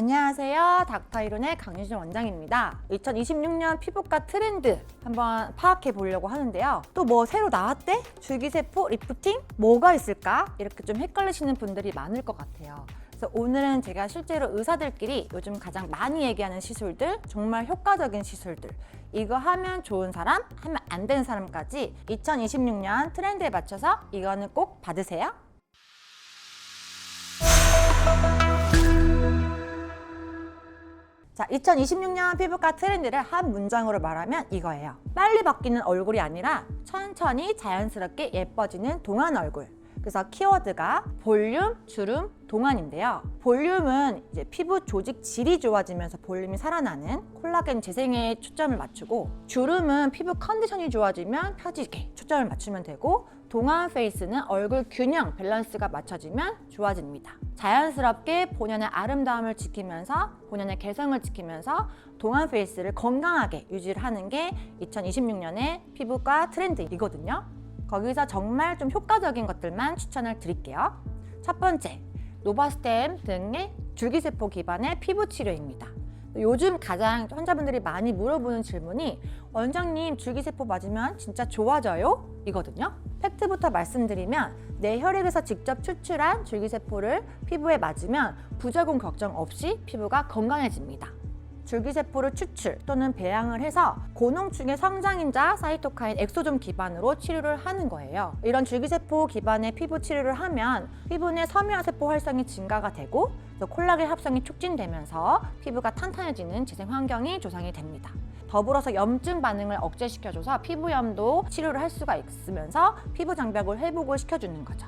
안녕하세요. 닥터이론의 강유진 원장입니다. 2026년 피부과 트렌드 한번 파악해 보려고 하는데요. 또 뭐 새로 나왔대? 줄기세포, 리프팅? 뭐가 있을까? 이렇게 좀 헷갈리시는 분들이 많을 것 같아요. 그래서 오늘은 제가 실제로 의사들끼리 요즘 가장 많이 얘기하는 시술들, 정말 효과적인 시술들, 이거 하면 좋은 사람, 하면 안 되는 사람까지 2026년 트렌드에 맞춰서 이거는 꼭 받으세요. 자, 2026년 피부과 트렌드를 한 문장으로 말하면 이거예요. 빨리 바뀌는 얼굴이 아니라 천천히 자연스럽게 예뻐지는 동안 얼굴. 그래서 키워드가 볼륨, 주름, 동안인데요. 볼륨은 이제 피부 조직 질이 좋아지면서 볼륨이 살아나는 콜라겐 재생에 초점을 맞추고, 주름은 피부 컨디션이 좋아지면 펴지게 초점을 맞추면 되고, 동안 페이스는 얼굴 균형, 밸런스가 맞춰지면 좋아집니다. 자연스럽게 본연의 아름다움을 지키면서 본연의 개성을 지키면서 동안 페이스를 건강하게 유지를 하는 게 2026년의 피부과 트렌드이거든요. 거기서 정말 좀 효과적인 것들만 추천을 드릴게요. 첫 번째, 노바스템 등의 줄기세포 기반의 피부 치료입니다. 요즘 가장 환자분들이 많이 물어보는 질문이 원장님 줄기세포 맞으면 진짜 좋아져요? 이거든요. 팩트부터 말씀드리면 내 혈액에서 직접 추출한 줄기세포를 피부에 맞으면 부작용 걱정 없이 피부가 건강해집니다. 줄기세포를 추출 또는 배양을 해서 고농축의 성장인자 사이토카인 엑소좀 기반으로 치료를 하는 거예요. 이런 줄기세포 기반의 피부 치료를 하면 피부 내 섬유화세포 활성이 증가가 되고 콜라겐 합성이 촉진되면서 피부가 탄탄해지는 재생 환경이 조성이 됩니다. 더불어서 염증 반응을 억제시켜줘서 피부염도 치료를 할 수가 있으면서 피부 장벽을 회복을 시켜주는 거죠.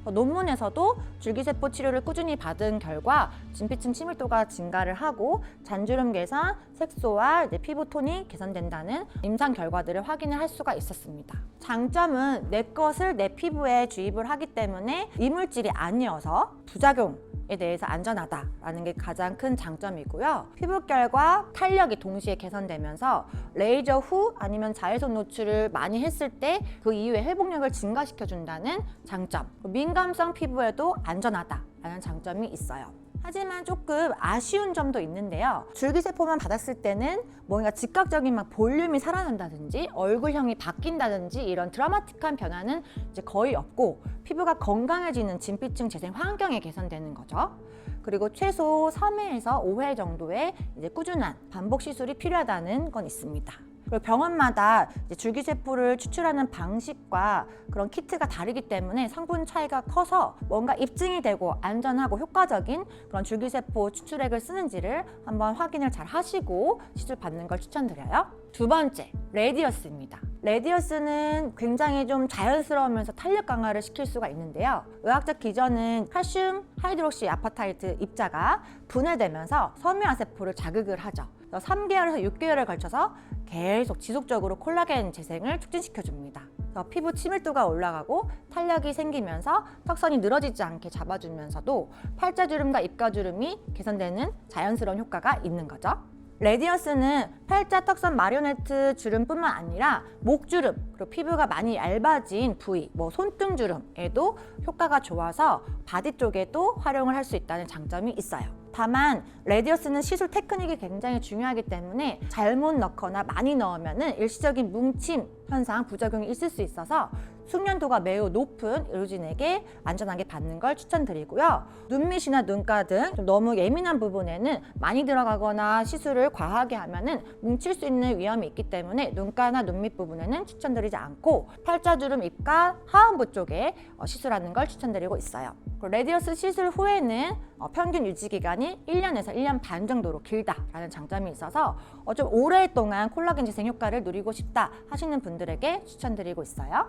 논문에서도 줄기세포 치료를 꾸준히 받은 결과 진피층 침밀도가 증가를 하고 잔주름 개선, 색소와 피부 톤이 개선된다는 임상 결과들을 확인을 할 수가 있었습니다. 장점은 내 것을 내 피부에 주입을 하기 때문에 이물질이 아니어서 부작용에 대해서 안전하다라는 게 가장 큰 장점이고요. 피부결과 탄력이 동시에 개선되면서 레이저 후 아니면 자외선 노출을 많이 했을 때 그 이후에 회복력을 증가시켜준다는 장점, 민감성 피부에도 안전하다라는 장점이 있어요. 하지만 조금 아쉬운 점도 있는데요. 줄기세포만 받았을 때는 뭔가 즉각적인 볼륨이 살아난다든지 얼굴형이 바뀐다든지 이런 드라마틱한 변화는 이제 거의 없고 피부가 건강해지는 진피층 재생 환경이 개선되는 거죠. 그리고 최소 3회에서 5회 정도의 이제 꾸준한 반복 시술이 필요하다는 건 있습니다. 그리고 병원마다 이제 줄기세포를 추출하는 방식과 그런 키트가 다르기 때문에 성분 차이가 커서 뭔가 입증이 되고 안전하고 효과적인 그런 줄기세포 추출액을 쓰는지를 한번 확인을 잘 하시고 시술 받는 걸 추천드려요. 두 번째, 레디어스입니다. 레디어스는 굉장히 좀 자연스러우면서 탄력 강화를 시킬 수가 있는데요. 의학적 기전은 칼슘 하이드록시 아파타이트 입자가 분해되면서 섬유화세포를 자극을 하죠. 3개월에서 6개월에 걸쳐서 계속 지속적으로 콜라겐 재생을 촉진시켜줍니다. 피부 치밀도가 올라가고 탄력이 생기면서 턱선이 늘어지지 않게 잡아주면서도 팔자주름과 입가주름이 개선되는 자연스러운 효과가 있는 거죠. 레디어스는 팔자, 턱선, 마리오네트 주름뿐만 아니라 목주름, 그리고 피부가 많이 얇아진 부위, 손등주름에도 효과가 좋아서 바디 쪽에도 활용을 할 수 있다는 장점이 있어요. 다만 레디어스는 시술 테크닉이 굉장히 중요하기 때문에 잘못 넣거나 많이 넣으면 일시적인 뭉침 현상, 부작용이 있을 수 있어서 숙련도가 매우 높은 의료진에게 안전하게 받는 걸 추천드리고요. 눈밑이나 눈가 등 좀 너무 예민한 부분에는 많이 들어가거나 시술을 과하게 하면 뭉칠 수 있는 위험이 있기 때문에 눈가나 눈밑 부분에는 추천드리지 않고 팔자주름, 입가, 하안부 쪽에 시술하는 걸 추천드리고 있어요. 레디어스 시술 후에는 평균 유지 기간이 1년에서 1년 반 정도로 길다라는 장점이 있어서 좀 오랫동안 콜라겐 재생 효과를 누리고 싶다 하시는 분들에게 추천드리고 있어요.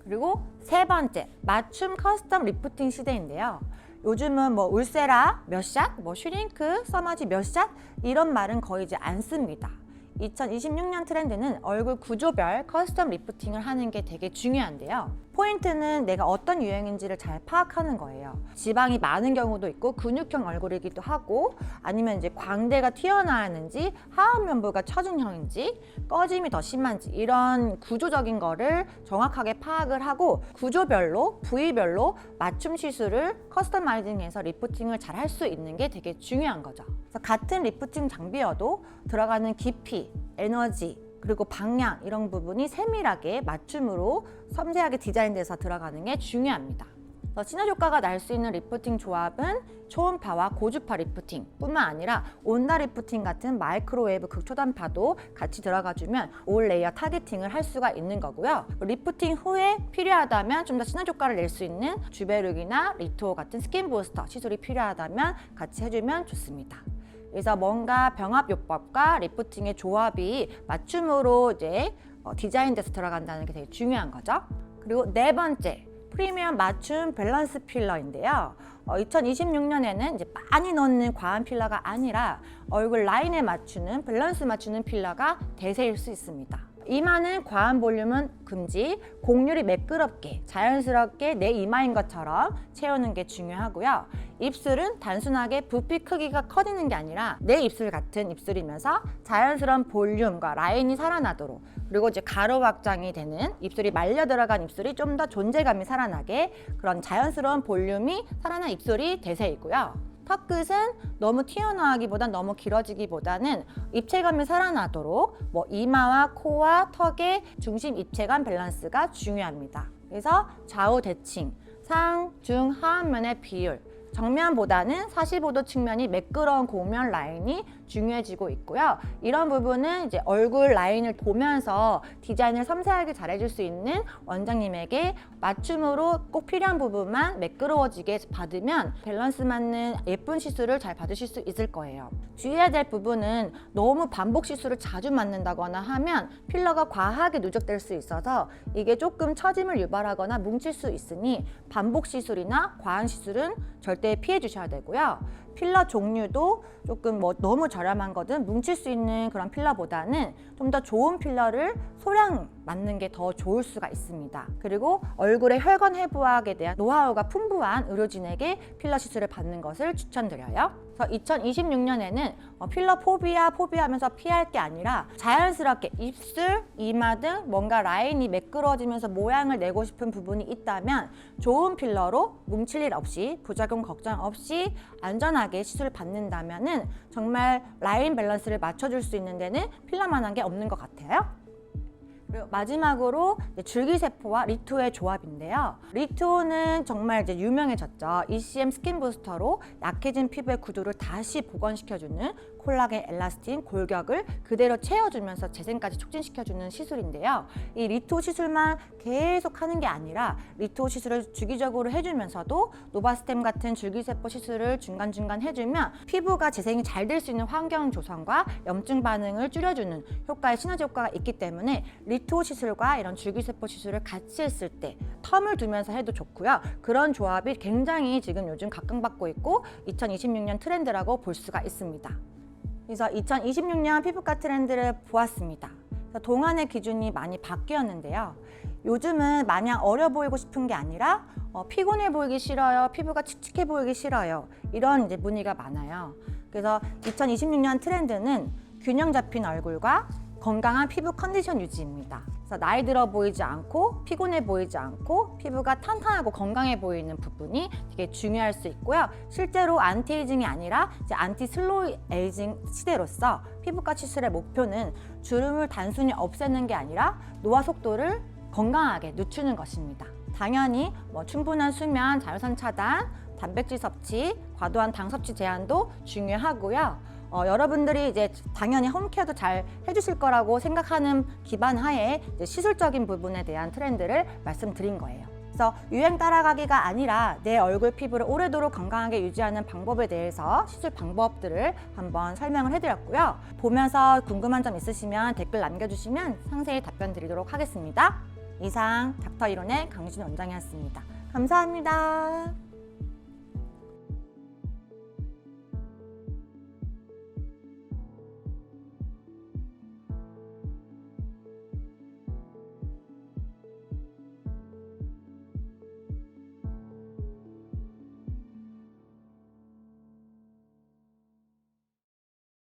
그리고 세 번째, 맞춤 커스텀 리프팅 시대인데요. 요즘은 울세라 몇 샷, 슈링크, 써마지 몇 샷 이런 말은 거의 이제 안 씁니다. 2026년 트렌드는 얼굴 구조별 커스텀 리프팅을 하는 게 되게 중요한데요. 포인트는 내가 어떤 유형인지를 잘 파악하는 거예요. 지방이 많은 경우도 있고 근육형 얼굴이기도 하고 아니면 이제 광대가 튀어나왔는지 하안면부가 처진형인지 꺼짐이 더 심한지 이런 구조적인 거를 정확하게 파악을 하고 구조별로 부위별로 맞춤 시술을 커스터마이징해서 리프팅을 잘 할 수 있는 게 되게 중요한 거죠. 그래서 같은 리프팅 장비여도 들어가는 깊이, 에너지 그리고 방향 이런 부분이 세밀하게 맞춤으로 섬세하게 디자인돼서 들어가는 게 중요합니다. 시너지 효과가 날 수 있는 리프팅 조합은 초음파와 고주파 리프팅 뿐만 아니라 온다 리프팅 같은 마이크로웨이브 극초단파도 같이 들어가주면 올 레이어 타겟팅을 할 수가 있는 거고요. 리프팅 후에 필요하다면 좀 더 시너지 효과를 낼 수 있는 주베룩이나 리투오 같은 스킨 부스터 시술이 필요하다면 같이 해주면 좋습니다. 그래서 뭔가 병합요법과 리프팅의 조합이 맞춤으로 이제 디자인돼서 들어간다는 게 되게 중요한 거죠. 그리고 네 번째, 프리미엄 맞춤 밸런스 필러인데요. 2026년에는 이제 많이 넣는 과한 필러가 아니라 얼굴 라인에 맞추는 밸런스 맞추는 필러가 대세일 수 있습니다. 이마는 과한 볼륨은 금지, 곡률이 매끄럽게 자연스럽게 내 이마인 것처럼 채우는 게 중요하고요. 입술은 단순하게 부피 크기가 커지는 게 아니라 내 입술 같은 입술이면서 자연스러운 볼륨과 라인이 살아나도록 그리고 이제 가로 확장이 되는 입술이 말려 들어간 입술이 좀 더 존재감이 살아나게 그런 자연스러운 볼륨이 살아난 입술이 대세이고요. 턱 끝은 너무 튀어나오기보단 너무 길어지기보다는 입체감이 살아나도록 이마와 코와 턱의 중심 입체감 밸런스가 중요합니다. 그래서 좌우 대칭, 상, 중, 하안면의 비율, 정면보다는 45도 측면이 매끄러운 곡면 라인이 중요해지고 있고요. 이런 부분은 이제 얼굴 라인을 보면서 디자인을 섬세하게 잘해줄 수 있는 원장님에게 맞춤으로 꼭 필요한 부분만 매끄러워지게 받으면 밸런스 맞는 예쁜 시술을 잘 받으실 수 있을 거예요. 주의해야 될 부분은 너무 반복 시술을 자주 맞는다거나 하면 필러가 과하게 누적될 수 있어서 이게 조금 처짐을 유발하거나 뭉칠 수 있으니 반복 시술이나 과한 시술은 절대 피해 주셔야 되고요. 필러 종류도 조금 너무 저렴한 거든 뭉칠 수 있는 그런 필러보다는 좀 더 좋은 필러를 소량 맞는 게 더 좋을 수가 있습니다. 그리고 얼굴의 혈관 해부학에 대한 노하우가 풍부한 의료진에게 필러 시술을 받는 것을 추천드려요. 그래서 2026년에는 필러 포비아하면서 피할 게 아니라 자연스럽게 입술, 이마 등 뭔가 라인이 매끄러워지면서 모양을 내고 싶은 부분이 있다면 좋은 필러로 뭉칠 일 없이 부작용 걱정 없이 안전하게 시술을 받는다면은 정말 라인 밸런스를 맞춰줄 수 있는 데는 필러만한 게 없는 것 같아요. 그리고 마지막으로 줄기세포와 리투오의 조합인데요. 리투오는 정말 이제 유명해졌죠. ECM 스킨 부스터로 약해진 피부의 구조를 다시 복원시켜주는 콜라겐, 엘라스틴, 골격을 그대로 채워주면서 재생까지 촉진시켜주는 시술인데요. 이 리투오 시술만 계속 하는 게 아니라 리투오 시술을 주기적으로 해주면서도 노바스템 같은 줄기세포 시술을 중간중간 해주면 피부가 재생이 잘 될 수 있는 환경 조성과 염증 반응을 줄여주는 효과의 시너지 효과가 있기 때문에 리투오 시술과 이런 줄기세포 시술을 같이 했을 때 텀을 두면서 해도 좋고요. 그런 조합이 굉장히 지금 요즘 각광받고 있고 2026년 트렌드라고 볼 수가 있습니다. 그래서 2026년 피부과 트렌드를 보았습니다. 동안의 기준이 많이 바뀌었는데요. 요즘은 마냥 어려 보이고 싶은 게 아니라 피곤해 보이기 싫어요, 피부가 칙칙해 보이기 싫어요 이런 이제 문의가 많아요. 그래서 2026년 트렌드는 균형 잡힌 얼굴과 건강한 피부 컨디션 유지입니다. 그래서 나이 들어 보이지 않고 피곤해 보이지 않고 피부가 탄탄하고 건강해 보이는 부분이 되게 중요할 수 있고요. 실제로 안티에이징이 아니라 이제 안티 슬로우 에이징 시대로서 피부과 시술의 목표는 주름을 단순히 없애는 게 아니라 노화 속도를 건강하게 늦추는 것입니다. 당연히 충분한 수면, 자외선 차단, 단백질 섭취, 과도한 당 섭취 제한도 중요하고요. 여러분들이 이제 당연히 홈케어도 잘 해주실 거라고 생각하는 기반 하에 이제 시술적인 부분에 대한 트렌드를 말씀드린 거예요. 그래서 유행 따라가기가 아니라 내 얼굴 피부를 오래도록 건강하게 유지하는 방법에 대해서 시술 방법들을 한번 설명을 해드렸고요. 보면서 궁금한 점 있으시면 댓글 남겨주시면 상세히 답변 드리도록 하겠습니다. 이상 닥터 이론의 강유진 원장이었습니다. 감사합니다.